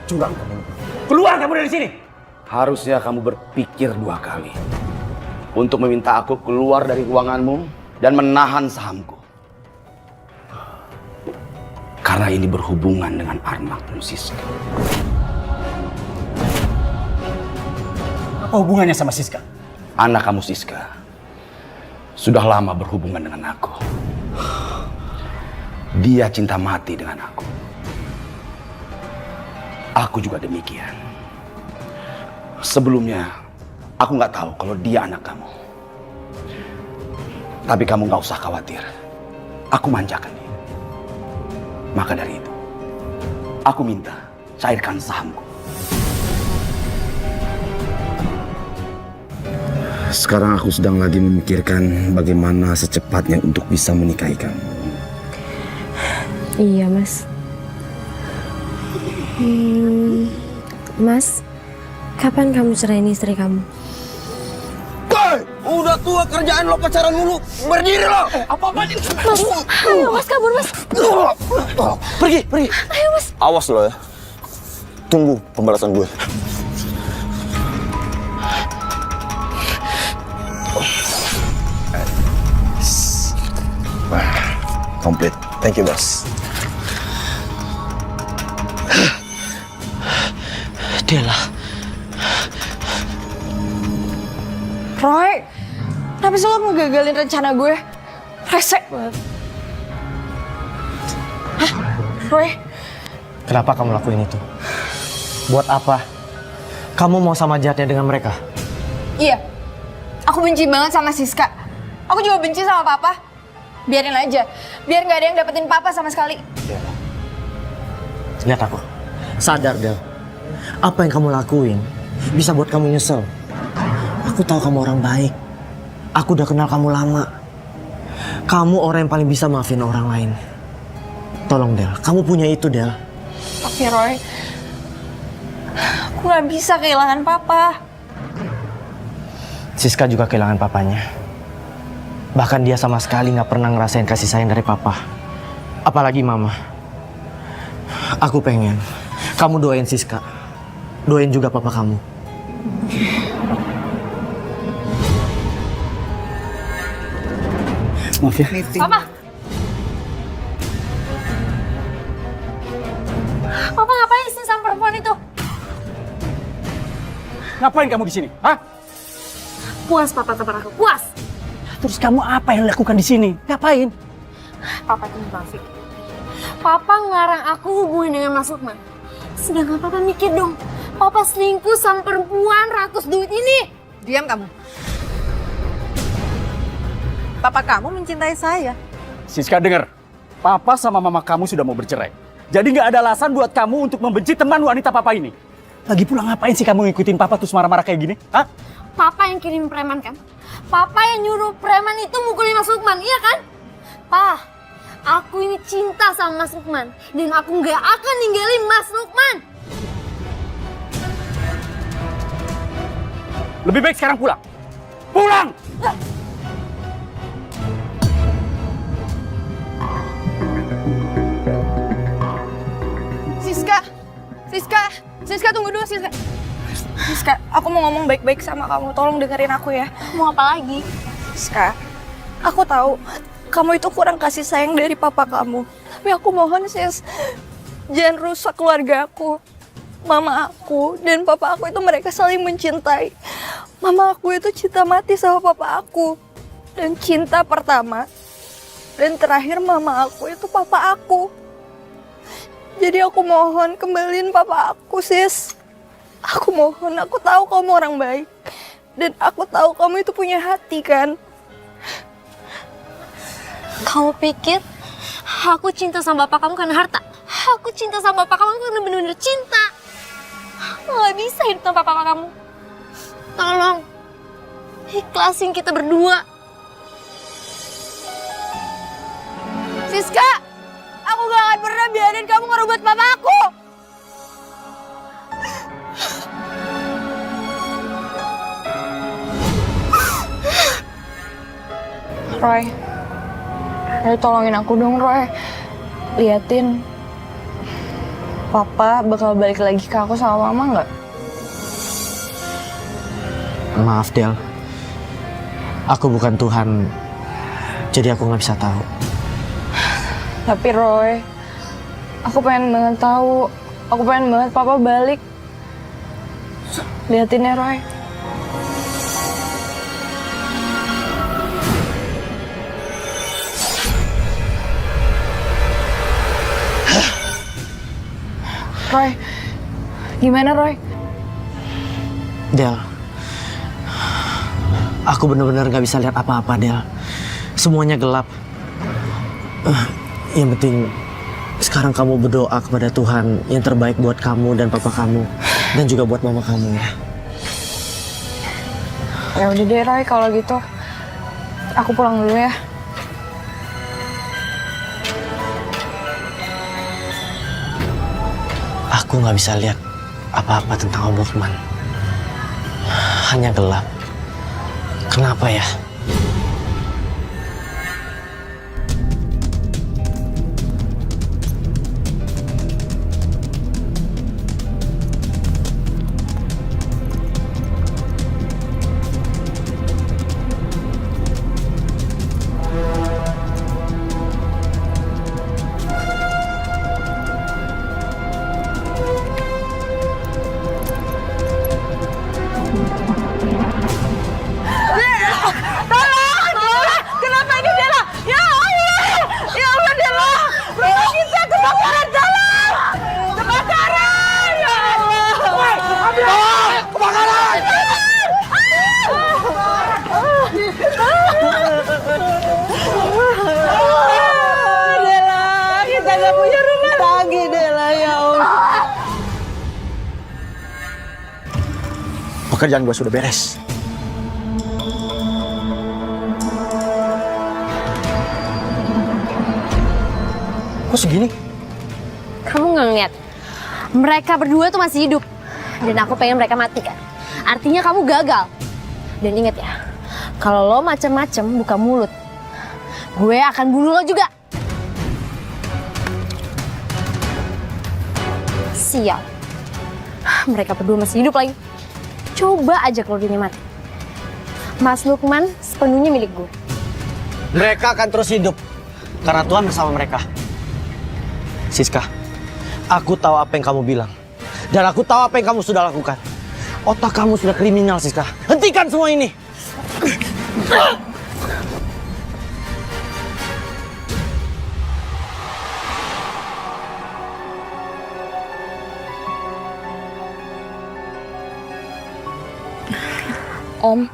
Curang kamu. Keluar kamu dari sini. Harusnya kamu berpikir 2 kali untuk meminta aku keluar dari ruanganmu dan menahan sahamku. Karena ini berhubungan dengan anakmu Siska. Apa hubungannya sama Siska? Anak kamu Siska sudah lama berhubungan dengan aku. Dia cinta mati dengan aku. Aku juga demikian. Sebelumnya, aku nggak tahu kalau dia anak kamu. Tapi kamu nggak usah khawatir. Aku manjakan dia. Maka dari itu, aku minta cairkan sahamku. Sekarang aku sedang lagi memikirkan bagaimana secepatnya untuk bisa menikahi kamu. Iya, Mas. Mas, kapan kamu ceraiin istri kamu? Boy, udah tua kerjaan lo pacaran mulu. Berdiri lo. Apa-apaan ini? Mas, ayo Mas kabur Mas. Pergi. Ayo Mas. Awas lo ya. Tunggu pembalasan gue. Komplit. Thank you, boss. Dela. Roy, kenapa sih lo ngegagalin rencana gue? Resek banget. Hah? Roy? Kenapa kamu lakuin itu? Buat apa? Kamu mau sama jahatnya dengan mereka? Iya, aku benci banget sama Siska. Aku juga benci sama Papa. Biarin aja, biar gak ada yang dapetin Papa sama sekali. Lihat aku. Sadar, Del. Apa yang kamu lakuin bisa buat kamu nyesel. Aku tahu kamu orang baik. Aku udah kenal kamu lama. Kamu orang yang paling bisa maafin orang lain. Tolong, Del. Kamu punya itu, Del. Tapi Roy, aku gak bisa kehilangan Papa. Siska juga kehilangan papanya. Bahkan dia sama sekali gak pernah ngerasain kasih sayang dari Papa. Apalagi Mama. Aku pengen kamu doain Siska. Doain juga Papa kamu. Maaf ya. Papa! Papa ngapain sih sama perempuan itu? Ngapain kamu di sini? Hah? Puas Papa sama aku, puas! Terus kamu apa yang lakukan di sini? Ngapain? Papa itu munafik. Papa ngelarang aku hubungin dengan Mas Lukman. Sedangkan Papa mikir dong, Papa selingkuh sama perempuan rakus duit ini. Diam kamu. Papa kamu mencintai saya. Siska dengar, Papa sama Mama kamu sudah mau bercerai. Jadi nggak ada alasan buat kamu untuk membenci teman wanita Papa ini. Lagi pula ngapain sih kamu ngikutin Papa terus marah-marah kayak gini? Hah? Papa yang kirim preman kan? Papa yang nyuruh preman itu mukulin Mas Lukman, iya kan? Pa, aku ini cinta sama Mas Lukman. Dan aku nggak akan ninggalin Mas Lukman. Lebih baik sekarang pulang. Pulang! Siska tunggu dulu Siska. Siska, aku mau ngomong baik-baik sama kamu. Tolong dengerin aku ya. Mau apa lagi? Siska, aku tahu kamu itu kurang kasih sayang dari papa kamu. Tapi aku mohon sis, jangan rusak keluarga aku. Mama aku dan papa aku itu mereka saling mencintai. Mama aku itu cinta mati sama papa aku. Dan cinta pertama dan terakhir mama aku itu papa aku. Jadi aku mohon kembaliin papa aku, sis. Aku mohon, aku tahu kamu orang baik. Dan aku tahu kamu itu punya hati, kan? Kamu pikir aku cinta sama bapak kamu karena harta? Aku cinta sama bapak kamu karena benar-benar cinta. Aku gak bisa hidup tanpa bapak kamu. Tolong, ikhlasin kita berdua. Siska, aku gak akan pernah biarin kamu ngerebut papa aku. Roy, tolongin aku dong Roy. Liatin Papa bakal balik lagi ke aku sama Mama nggak? Maaf Del, aku bukan Tuhan, jadi aku nggak bisa tahu. Tapi Roy, aku pengen banget tahu. Aku pengen banget Papa balik. Liatin ya Roy. Roy, gimana Roy? Del, aku benar-benar nggak bisa lihat apa-apa Del. Semuanya gelap. Yang penting sekarang kamu berdoa kepada Tuhan yang terbaik buat kamu dan papa kamu dan juga buat mama kamu ya. Ya udah deh Roy, kalau gitu aku pulang dulu ya. Aku nggak bisa lihat apa-apa tentang Om Lukman. Hanya gelap. Kenapa ya? Pekerjaan gue sudah beres. Kok segini? Kamu nggak ngeliat? Mereka berdua tuh masih hidup. Dan aku pengen mereka mati kan? Artinya kamu gagal. Dan inget ya, kalau lo macem-macem buka mulut, gue akan bunuh lo juga. Sial. Mereka berdua masih hidup lagi. Coba aja kalau dia mati. Mas Lukman sepenuhnya milik gue. Mereka akan terus hidup karena Tuhan bersama mereka. Siska, aku tahu apa yang kamu bilang. Dan aku tahu apa yang kamu sudah lakukan. Otak kamu sudah kriminal, Siska. Hentikan semua ini. Om,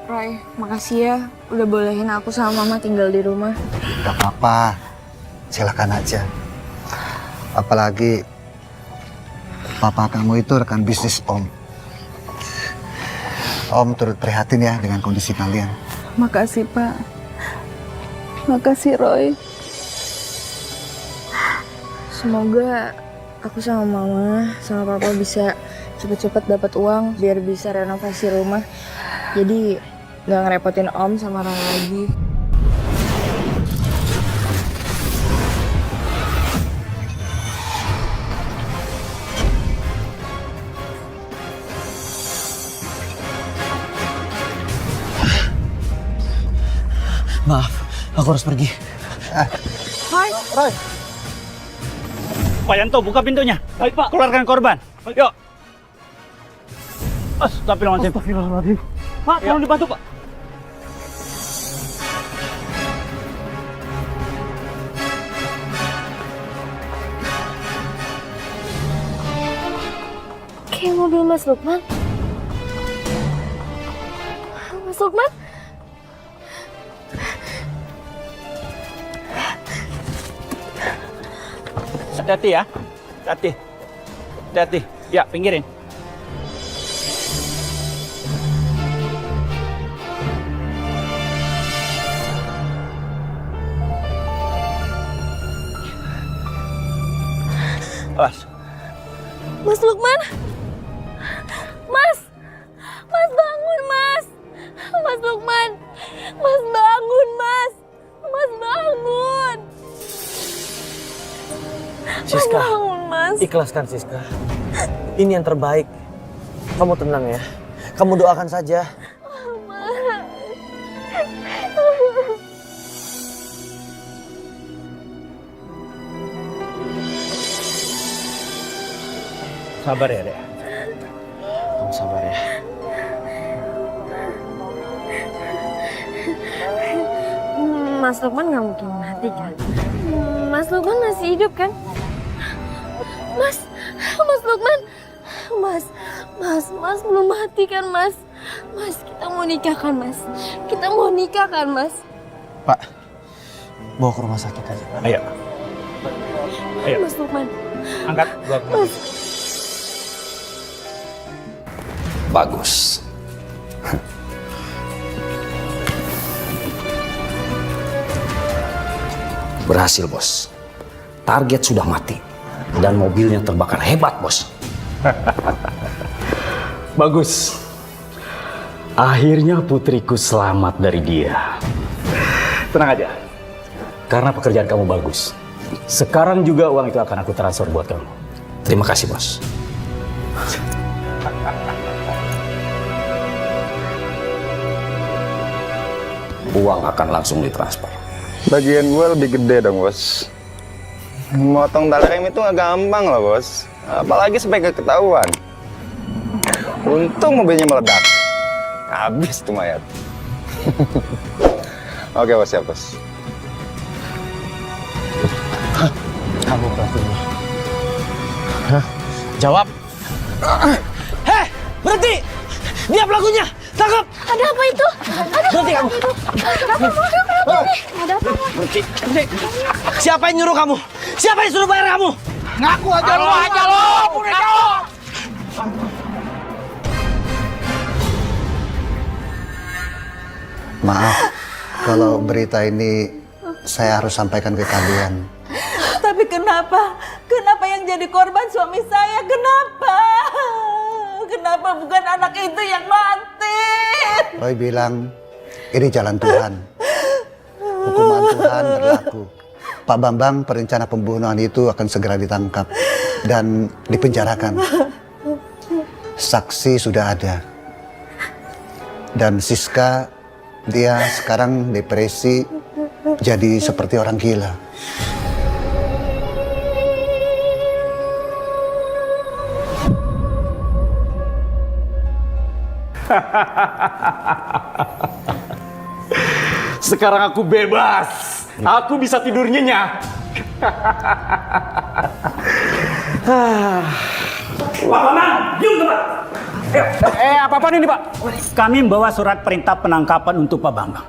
Roy, makasih ya udah bolehin aku sama Mama tinggal di rumah. Gak apa-apa, silakan aja. Apalagi papa kamu itu rekan bisnis Om. Om turut prihatin ya dengan kondisi kalian. Makasih Pak. Makasih Roy. Semoga aku sama Mama sama Papa bisa cepet-cepet dapat uang biar bisa renovasi rumah. Jadi nggak ngerepotin Om sama Roy lagi. Maaf, aku harus pergi. Pak Yanto, buka pintunya. Baik, Pak. Keluarkan korban. Yuk. Astagfirullahaladzim. Pak, tolong dibantu, Pak. Kayak mobil Mas Lukman. Mas Lukman? Hati-hati ya. Hati-hati. Hati-hati. Ya, pinggirin. Awas. Mas Lukman? Mas! Mas bangun, Mas! Mas Lukman! Mas bangun, Mas! Mas bangun! Siska, Mas bangun, Mas! Mas. Ikhlaskan Siska. Ini yang terbaik. Kamu tenang ya. Kamu doakan saja. Sabar ya, Dek. Kamu sabar ya. Mas Lukman nggak mungkin mati kan? Mas Lukman masih hidup kan? Mas Lukman, Mas belum mati kan Mas? Mas kita mau nikah kan Mas? Kita mau nikah kan Mas? Pak, bawa ke rumah sakit aja. Ayo. Ayo. Mas Lukman. Angkat. Mas. Bagus. Berhasil, Bos. Target sudah mati. Dan mobilnya terbakar hebat, Bos. Bagus. Akhirnya putriku selamat dari dia. Tenang aja. Karena pekerjaan kamu bagus. Sekarang juga uang itu akan aku transfer buat kamu. Terima kasih, Bos. Uang akan langsung ditransfer. Bagian gue lebih gede dong, Bos. Motong tali rem itu nggak gampang loh, Bos. Apalagi sampai ketahuan. Untung mobilnya meledak. Habis tuh mayat. Oke, Bos, ya, Bos. Kamu pelakunya. Hah? Jawab. Heh, berhenti! Dia pelakunya! Tangkap! Ada apa itu? Berhenti kamu! Ada apa? Berhenti! Siapa yang nyuruh kamu? Siapa yang suruh bayar kamu? Ngaku aja lo, Maaf, kalau berita ini saya harus sampaikan ke kalian. Tapi kenapa? Kenapa yang jadi korban suami saya? Kenapa? Kenapa bukan anak itu yang mati? Roy bilang, ini jalan Tuhan. Hukuman Tuhan berlaku. Pak Bambang, perencana pembunuhan itu akan segera ditangkap dan dipenjarakan. Saksi sudah ada. Dan Siska, dia sekarang depresi, jadi seperti orang gila. Sekarang aku bebas. Aku bisa tidur nyenyak. Pak Bambang, yuk Pak. Apa-apaan ini Pak? Kami membawa surat perintah penangkapan untuk Pak Bambang.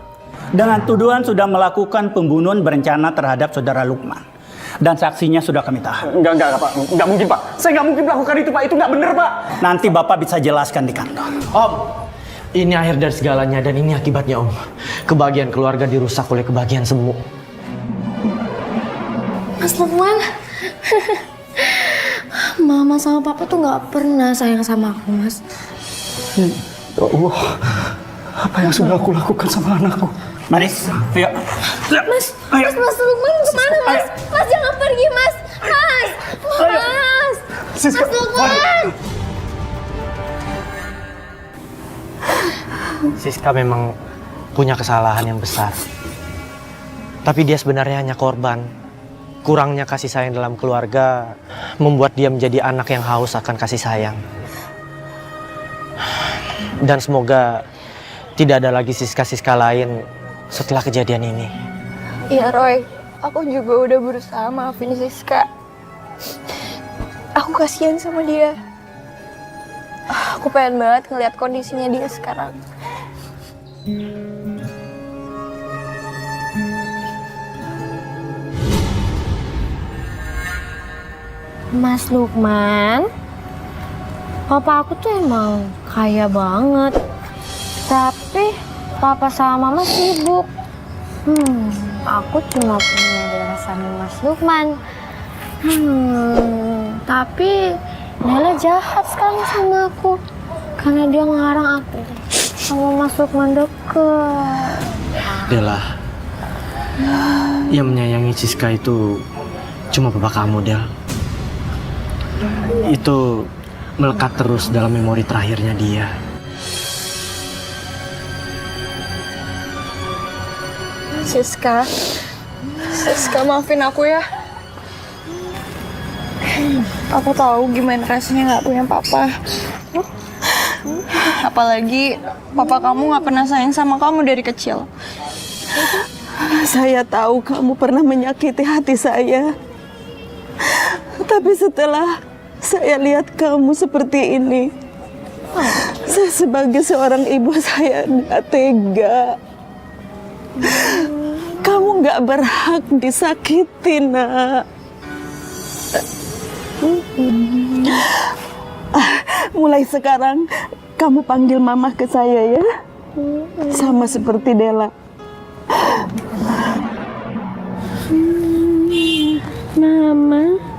Dengan tuduhan sudah melakukan pembunuhan berencana terhadap saudara Lukman. Dan saksinya sudah kami tahan. Enggak Pak. Enggak mungkin Pak. Saya nggak mungkin melakukan itu Pak. Itu nggak benar Pak. Nanti Bapak bisa jelaskan di kantor. Om, ini akhir dari segalanya dan ini akibatnya Om. Kebahagiaan keluarga dirusak oleh kebahagiaan semu. Mas Lukman. Mama sama Papa tuh nggak pernah sayang sama aku, Mas. Ya Allah, apa yang sudah aku lakukan sama anakku? Manis, ayo. Mas Lukman kemana, Mas? Mas jangan pergi, Mas. Mas. Siska, Mas Lukman. Siska memang punya kesalahan yang besar. Tapi dia sebenarnya hanya korban. Kurangnya kasih sayang dalam keluarga membuat dia menjadi anak yang haus akan kasih sayang. Dan semoga tidak ada lagi Siska-Siska lain setelah kejadian ini. Iya Roy, aku juga udah berusaha maafin Siska. Aku kasihan sama dia. Aku pengen banget ngeliat kondisinya dia sekarang. Mas Lukman, papa aku tuh emang kaya banget. Tapi papa sama mama sibuk. Aku cuma punya darah sama Mas Lukman. Tapi Nela jahat sekali sama aku. Karena dia ngelarang aku sama Mas Lukman deket. Dela, yang menyayangi Siska itu cuma papa kamu, Del. itu melekat terus dalam memori terakhirnya dia. Siska, maafin aku ya. Aku tahu gimana rasanya nggak punya papa. Apalagi papa kamu nggak pernah sayang sama kamu dari kecil. Saya tahu kamu pernah menyakiti hati saya. Tapi setelah saya lihat kamu seperti ini, saya sebagai seorang ibu saya nggak tega. Kamu nggak berhak disakiti, nak. Mulai sekarang kamu panggil mama ke saya ya, sama seperti Dela. Mama.